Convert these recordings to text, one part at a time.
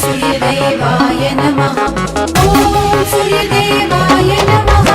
सूर्यदेवाय नमः। ॐ सूर्यदेवाय नमः।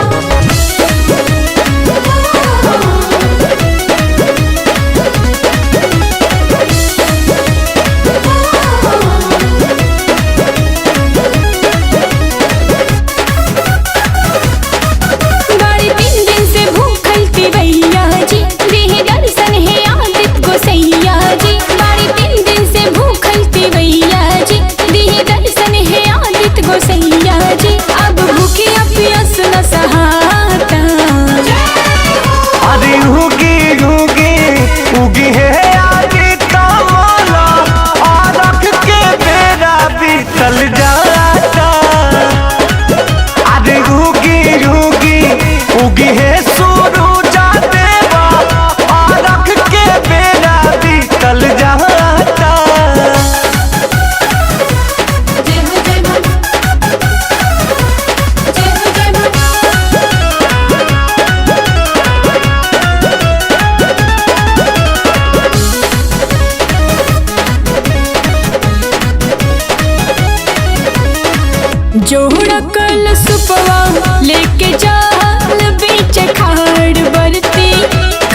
जोड़ा कल सुपवा लेके जाल बीच खाड़ बरती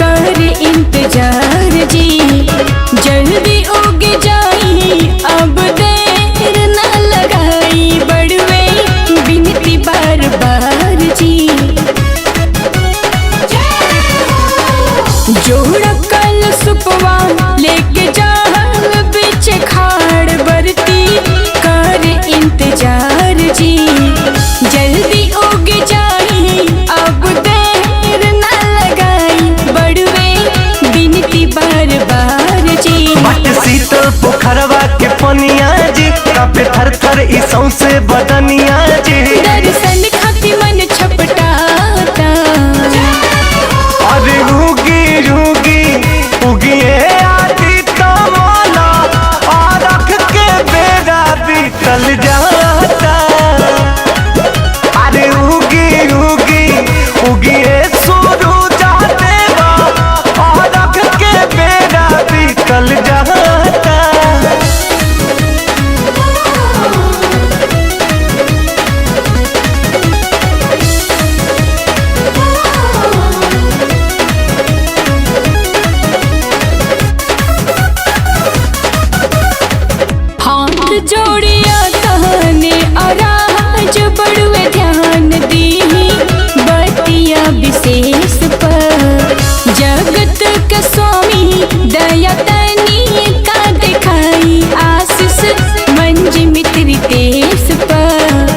कर इंतजार जी, जल्दी उग जाई अब देर न लगाई बड़वे बिनती बार बार जी। जोड़ा कल सुपवा लेके जाल बीच खाड़ बरती कर इंतजार जी, जल्दी उग जाई अब देर न लगाई बड़वे बिनती बार बार जी। मट शीतल पोखरवा के पनिया जी, कापे थर थर ई सौंसे बदनिया जी। दर्शन खाती मन छपटाता, अरे रूगी रूगी उगिए आदि तमला, आरख के बेड़ा बीतल जाता। अरे रूगी रूगी उगिए सूरज देवा, आरख के बेड़ा बीतल जाता। हाथ जोड़िया कहने आराज बड़ुए ध्यान दी बतिया विशेष पर, जगत के स्वामी दया तनी का दिखाई आशीष मंज मित्र देश पर।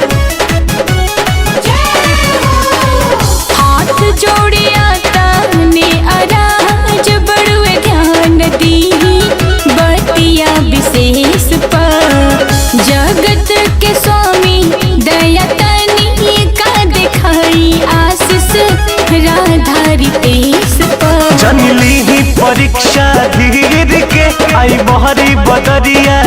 हाथ जोड़िया कहने आराज बड़ुए ध्यान दी बतिया विशेष पर, जगत के स्वामी दया तनी का दिखाई आशीष राधा रितेश पर। जनली ही परीक्षा धीर के आई बहरी बदरिया